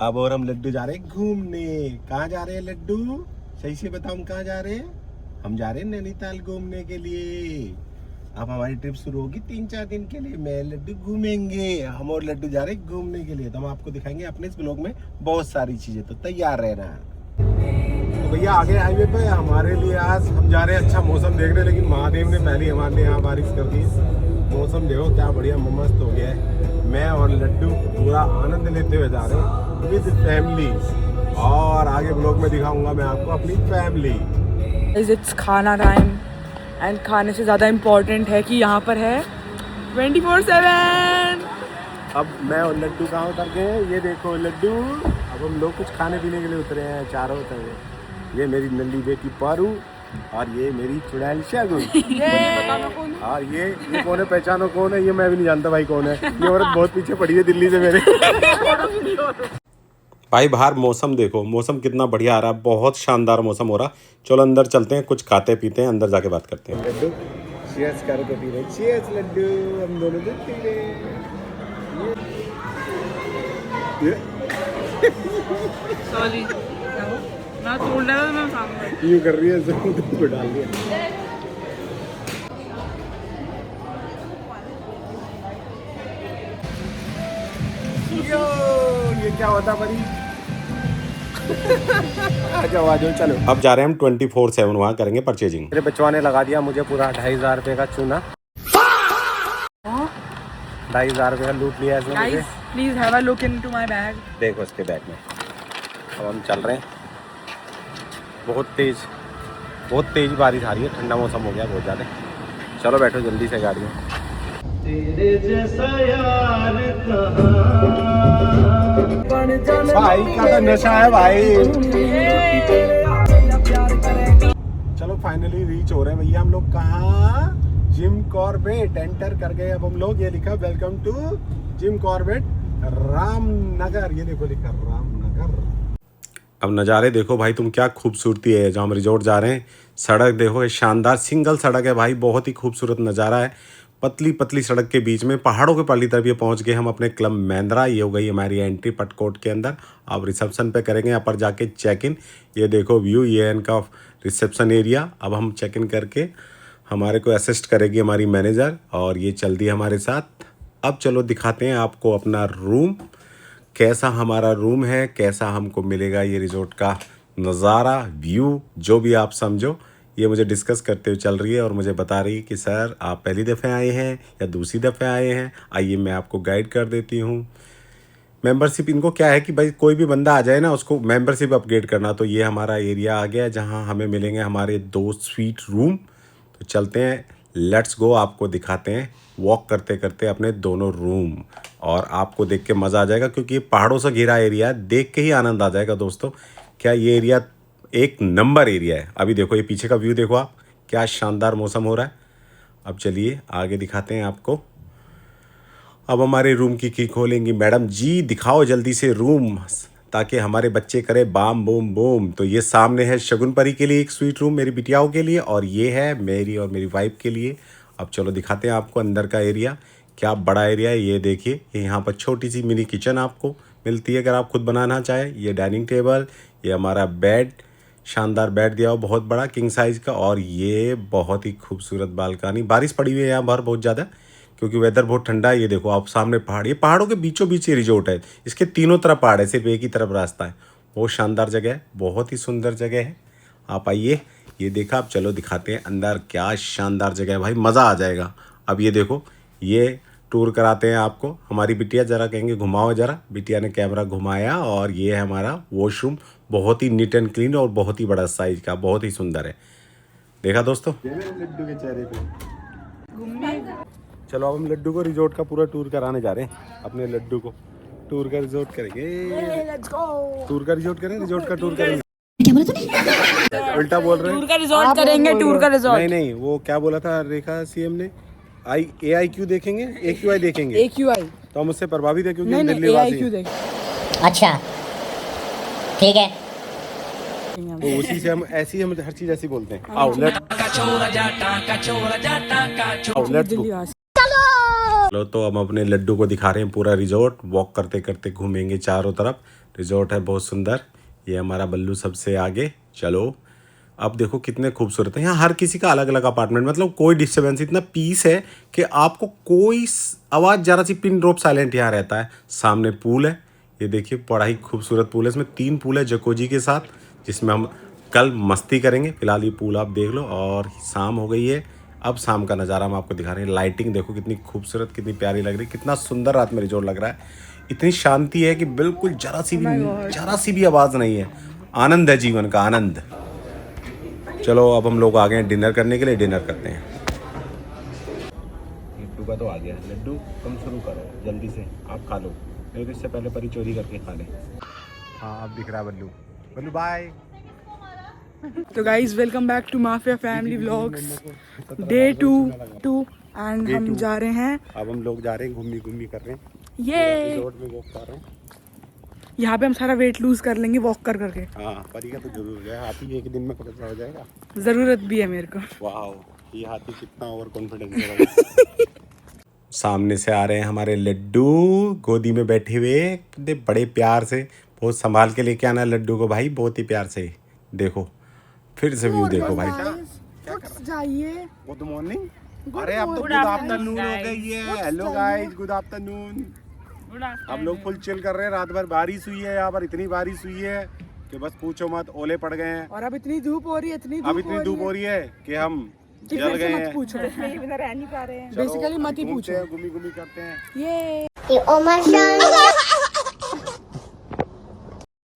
अब और हम लड्डू जा रहे हैं घूमने। कहाँ जा रहे हैं लड्डू? सही से बताओ, हम कहाँ जा रहे हैं? हम जा रहे हैं नैनीताल घूमने के लिए। अब हमारी ट्रिप शुरू होगी 3-4 दिन के लिए। मैं लड्डू घूमेंगे, हम और लड्डू जा रहे हैं घूमने के लिए। तो हम आपको दिखाएंगे अपने इस ब्लॉग में बहुत सारी चीजें, तो तैयार रहना। तो भैया आगे हाईवे पे हमारे लिए आज हम जा रहे हैं अच्छा मौसम देख रहे हैं, लेकिन महादेव ने पहले हमारे लिए यहाँ बारिश कर दी। मौसम देखो क्या बढ़िया मस्त हो गया है। मैं और लड्डू पूरा आनंद लेते हुए जा रहे हैं विद फैमिली, और आगे ब्लॉग में दिखाऊंगा मैं आपको अपनी फैमिली। इट्स खाना टाइम, एंड खाने से ज़्यादा इम्पोर्टेंट है कि यहाँ पर है 24/7। अब मैं और लड्डू कहाँ उतर गए हैं, ये देखो लड्डू। अब हम लोग कुछ खाने पीने के लिए उतरे हैं, चारों उतरे। ये मेरी नल्ली बेटी पारू, और ये मेरी चुड़ैल शगुन। और ये कौन है, पहचानो कौन है? ये मैं भी नहीं जानता भाई कौन है। ये औरत बहुत पीछे पड़ी है दिल्ली से मेरे। भाई बाहर मौसम देखो, मौसम कितना बढ़िया आ रहा है, बहुत शानदार मौसम हो रहा। चलो अंदर चलते हैं, कुछ खाते पीते हैं, अंदर जाके बात करते हैं। लड्डू चीयर्स करके पी रहे। चीयर्स लड्डू, हम दोनों दूध पी रहे। सॉरी, मैं तोड़ रहा था, मैं सामने यूं कर रही है, दूध को डाल दिया। ये क्या होता परी? आ जाओ चलो। अब जा रहे हैं हम 24/7 वहाँ करेंगे परचेजिंग। मेरे बच्चों ने लगा दिया मुझे पूरा 2,500 रुपये का चूना। 2,500 रुपये का लूट लिया इसने मुझे। Please have a look into my bag. देखो इसके बैग में। अब हम चल रहे हैं, बहुत तेज बारिश आ रही है, ठंडा मौसम हो गया बहुत ज़्यादा। चलो बैठो जल्दी से गाड़ी में। तेरे जैसा यार भाई का तो नशा है भाई। चलो फाइनली रीच हो रहे हैं भैया हम लोग। कहाँ? जिम कॉर्बेट एंटर कर गए। अब हम लोग, ये लिखा welcome to Jim Corbett Ramnagar. ये देखो लिखा रामनगर। अब नज़ारे देखो भाई तुम, क्या खूबसूरती है जहाँ हम रिजॉर्ट जा रहे हैं। सड़क देखो, शानदार सिंगल सड़क है भाई, बहुत ही खूबसूरत नज़ारा है। पतली पतली सड़क के बीच में पहाड़ों के पल्ली तरफ ये पहुंच गए हम अपने क्लब महिंद्रा। ये हो गई हमारी एंट्री पटकोट के अंदर। अब रिसेप्शन पे करेंगे यहाँ पर जाके चेक इन। ये देखो व्यू, ये इनका रिसेप्शन एरिया। अब हम चेक इन करके हमारे को असिस्ट करेगी हमारी मैनेजर, और ये चल दी हमारे साथ। अब चलो दिखाते हैं आपको अपना रूम, कैसा हमारा रूम है, कैसा हमको मिलेगा ये रिजॉर्ट का नज़ारा, व्यू, जो भी आप समझो। ये मुझे डिस्कस करते हुए चल रही है और मुझे बता रही है कि सर आप पहली दफ़े आए हैं या दूसरी दफ़े आए हैं, आइए मैं आपको गाइड कर देती हूँ। मेंबरशिप इनको क्या है कि भाई कोई भी बंदा आ जाए ना, उसको मेंबरशिप अपग्रेड करना। तो ये हमारा एरिया आ गया जहाँ हमें मिलेंगे हमारे 2 स्वीट रूम। तो चलते हैं, लेट्स गो, आपको दिखाते हैं वॉक करते करते अपने दोनों रूम। और आपको देख के मज़ा आ जाएगा, क्योंकि ये पहाड़ों से घिरा एरिया है, देख के ही आनंद आ जाएगा दोस्तों। क्या ये एरिया एक नंबर एरिया है। अभी देखो ये पीछे का व्यू देखो आप, क्या शानदार मौसम हो रहा है। अब चलिए आगे दिखाते हैं आपको। अब हमारे रूम की खोलेंगी मैडम जी, दिखाओ जल्दी से रूम, ताकि हमारे बच्चे करें बाम बूम बूम। तो ये सामने है शगुन परी के लिए एक स्वीट रूम, मेरी बिटियाओं के लिए, और ये है मेरी और मेरी वाइफ के लिए। अब चलो दिखाते हैं आपको अंदर का एरिया, क्या बड़ा एरिया है। ये देखिए, यहाँ पर छोटी सी मिनी किचन आपको मिलती है अगर आप खुद बनाना चाहें। ये डाइनिंग टेबल, ये हमारा बेड, शानदार बेड दिया हो बहुत बड़ा किंग साइज़ का, और ये बहुत ही खूबसूरत बालकनी। बारिश पड़ी हुई है यहाँ बाहर बहुत ज़्यादा, क्योंकि वेदर बहुत ठंडा है। ये देखो आप सामने पहाड़, ये पहाड़ों के बीचों बीच ये रिजॉर्ट है, इसके तीनों तरफ पहाड़ है, सिर्फ एक ही तरफ रास्ता है। बहुत शानदार जगह है, बहुत ही सुंदर जगह है। आप आइए, ये देखा। आप चलो दिखाते हैं अंदर, क्या शानदार जगह है भाई, मज़ा आ जाएगा। अब ये देखो, ये टूर कराते हैं आपको। हमारी बिटिया ज़रा कहेंगे घुमाओ ज़रा, बिटिया ने कैमरा घुमाया, और ये है हमारा वॉशरूम, बहुत ही नीट एंड क्लीन और बहुत ही बड़ा साइज का, बहुत ही सुंदर है। देखा दोस्तों लड्डू के चेहरे पे। चलो अब हम लड्डू को रिजॉर्ट का पूरा टूर कराने जा रहे हैं। अपने लड्डू को टूर का रिजॉर्ट करेंगे। टूर का रिजॉर्ट करें, रिजॉर्ट का टूर करेंगे। क्या बोला तूने? उल्टा बोल रहे हैं। टूर का रिजॉर्ट करेंगे, टूर का रिजॉर्ट। नहीं, वो क्या बोला था रेखा सीएम ने? AIQ देखेंगे, AQI देखेंगे। AQI तो हम उससे प्रभावित है, क्योंकि हम दिल्ली वासी हैं। अच्छा ठीक है, तो उसी से हम ऐसी, हम हर चीज ऐसी बोलते हैं। आओ लेट्स चलो तो हम अपने लड्डू को दिखा रहे हैं पूरा रिजॉर्ट। वॉक करते करते घूमेंगे चारों तरफ। रिजॉर्ट है बहुत सुंदर। ये हमारा बल्लू सबसे आगे। चलो अब देखो कितने खूबसूरत है यहाँ। हर किसी का अलग अलग अपार्टमेंट, मतलब कोई डिस्टर्बेंस, इतना पीस है कि आपको कोई आवाज़ जरा सी पिन ड्रॉप साइलेंट यहाँ रहता है। सामने पूल है, ये देखिए बड़ा ही खूबसूरत पूल है। इसमें 3 पूल है जकोजी के साथ, जिसमें हम कल मस्ती करेंगे। फिलहाल ये पूल आप देख लो। और शाम हो गई है, अब शाम का नज़ारा हम आपको दिखा रहे हैं। लाइटिंग देखो कितनी खूबसूरत, कितनी प्यारी लग रही है, कितना सुंदर रात में रिजॉर्ट लग रहा है। इतनी शांति है कि बिल्कुल जरा सी भी आवाज़ नहीं है। आनंद है जीवन का, आनंद। चलो अब हम लोग आ गए हैं डिनर करने के लिए। डिनर करते हैं। लड्डू का तो आ गया। लड्डू तुम शुरू करो जल्दी से, आप खा लो, नहीं तो इससे पहले परी चोरी करके खा ले। हाँ अब दिख रहा है बल्लू। बल्लू बाय। तो guys welcome back to Mafia Family vlogs day 2 and हम जा रहे हैं। अब हम लोग जा रहे हैं, घूमी कर रहे हैं ये रिजॉर्ट में, वॉक कर रहे हैं। यहाँ पे हम सारा वेट लूज कर लेंगे वॉक कर करके। हाँ परी का तो जरूर है, हाथी एक दिन में पतला हो जाएगा। जरूरत भी है मेरे को। वाह ये हाथी कितना ओवर कॉन्फिडेंस है। सामने से आ रहे हैं हमारे लड्डू, गोदी में बैठे हुए बड़े प्यार से। बहुत संभाल के लेके आना लड्डू को भाई, बहुत ही प्यार से। देखो फिर से व्यू देखो भाई। जाइए। Good morning. अरे अब तो गुड आफ्टरनून हो गई है। Hello guys, good afternoon. हम लोग फुल चिल कर रहे हैं। रात भर बारिश हुई है यहाँ पर, इतनी बारिश हुई है कि बस पूछो मत, ओले पड़ गए हैं। और अब इतनी धूप हो रही है, इतनी धूप हो रही है कि हम जल गए हैं। पूछो रह नहीं पा रहे हैं। बेसिकली मत ही पूछो, घूमी करते हैं।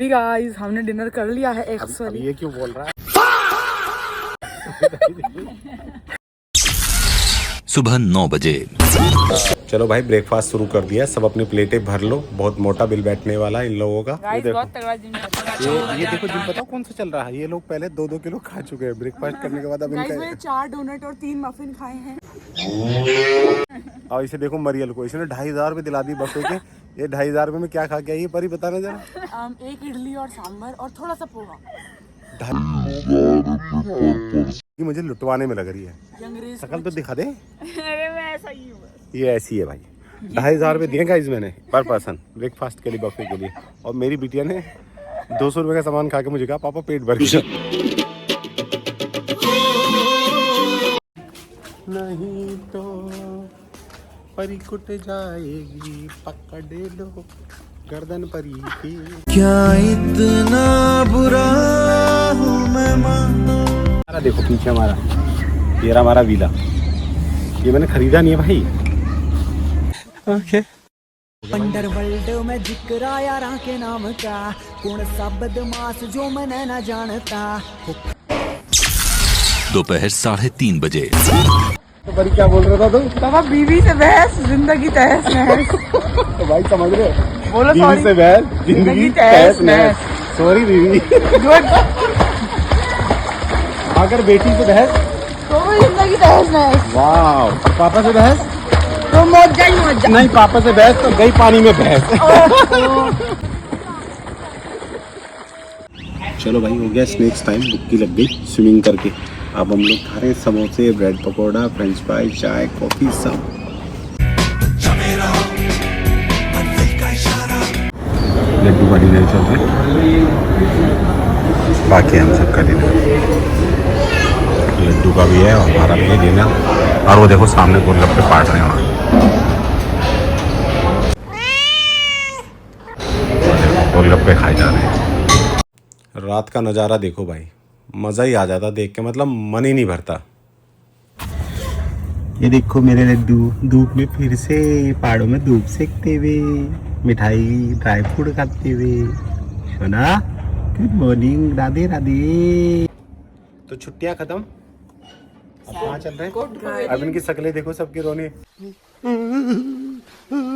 ये गाइस हमने डिनर कर लिया है एक्चुअली। ये क्यों बोल रहा है? सुबह 9 बजे। चलो भाई ब्रेकफास्ट शुरू कर दिया। सब अपनी प्लेटें भर लो, बहुत मोटा बिल बैठने वाला है इन लोगों का। ये देखो जिम बताओ कौन सा चल रहा है। ये लोग पहले 2-2 किलो खा चुके हैं ब्रेकफास्ट करने के बाद। अब मैंने 4 डोनट और 3 मफिन खाए हैं। और इसे देखो मरियल को, इसने 2500 रुपये दिला दी बफे के। ये 2500 रुपये में क्या खा के आई है परी, बताना जरा। 1 इडली और सांभर और थोड़ा सा पोहा। ये मुझे लुटवाने में लग रही है। शकल तो दिखा दे। अरे मैं ऐसा ही हूँ। ये ऐसी है भाई। 2500 रुपये दिए गाइस मैंने पर पर्सन ब्रेकफास्ट के लिए, बफे के लिए। और मेरी बिटिया ने 200 रुपये का सामान खा के मुझे कहा पापा पेट भर गया। नहीं तो परी कुट जाएगी, पकड़ लो गर्दन परी की। क्या इतना बुरा हूँ मैं मानो। देखो पीछे हमारा, ये रहा हमारा विला। ये मैंने खरीदा नहीं है भाई। ओके अंडरवर्ल्ड में जिक्र आया राह के नाम का, कौन सा बदमाश जो मैंने न जानता। दोपहर 3:30 बजे। तो भाई क्या बोल रहा था तुम? बाबा बीवी से बहस जिंदगी तहस नहस। तो भाई समझ रहे हो? बोलो बीवी सॉरी। से बहस जिंदगी तहस नहस। सॉरी बीवी। गुड। अगर बेटी से बहस तो वो जिंदगी तहस नहस। वाह। पापा से बहस तो मौजा ही मौजा। नहीं, पापा से बहस तो गई पानी में बहस। चलो भाई हो गया स्नैक्स टाइम। बुक्की लग गई स्विमिंग करके। अब हम लोग खा रहे हैं समोसे, ब्रेड पकौड़ा, फ्रेंच फ्राई, चाय, कॉफी सब। लड्डू का डिनर चल रहा है, बाकी हम सब का डिनर। लड्डू का भी है और हमारा भी है डिनर। और वो देखो सामने गोलगप्पे पाट रहे हैं वहाँ। गोलगप्पे खाए जा रहे हैं। रात का नज़ारा देखो भाई, मज़ा ही आ जाता देख के, मतलब मन ही नहीं भरता। ये देखो मेरे लड्डू धूप में फिर से पहाड़ों में धूप सेकते हुए, मिठाई ड्राई फ्रूट खाते हुए। सोना गुड मॉर्निंग, राधे राधे। तो छुट्टियां खत्म, अब कहाँ चल रहे हैं? अब इनकी शक्लें देखो सबकी रोने।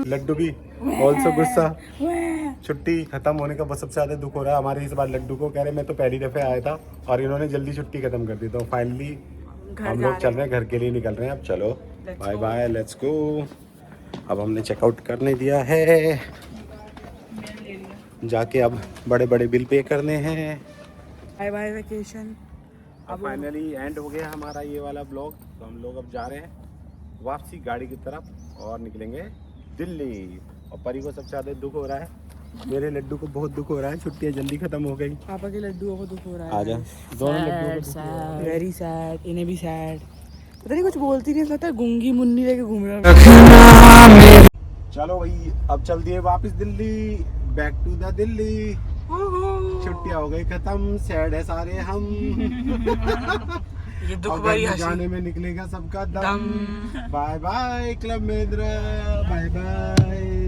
लड्डू भी ऑल्सो गुस्सा। छुट्टी खत्म होने का बहुत सबसे ज्यादा दुख हो रहा है हमारे इस बार लड्डू को। कह रहे मैं तो पहली दफे आया था और इन्होंने जल्दी छुट्टी खत्म कर दी। तो फाइनली हम लोग चल रहे हैं, घर के लिए निकल रहे हैं। अब चलो बाय बाय, लेट्स गो। अब हमने चेकआउट करने दिया है, जाके अब बड़े बड़े बिल पे करने हैं। Bye bye vacation. अब फाइनली एंड हो गया हमारा ये वाला ब्लॉग। तो हम लोग अब जा रहे हैं वापसी गाड़ी की तरफ। और निकलेंगे दिल्ली। और परी को सबसे ज्यादा दुख हो रहा है, मेरे लड्डू को बहुत दुख हो रहा है, छुट्टियां जल्दी खत्म हो गई। पापा के लड्डुओं को दुख हो रहा है। आजा, दोनों लड्डुओं को दुख हो रहा है। वेरी सैड, इन्हें भी सैड। पता नहीं कुछ बोलती नहीं, लगता है गूंगी मुन्नी लेके घूम रहा है। चलो भाई अब चलती है वापस Delhi, back to the Delhi. छुट्टियां हो गई खत्म, सैड है सारे हम। ये दुख और भरी घर में हंसी। जाने में निकलेगा सबका दम। Bye bye Club Mahindra, bye bye.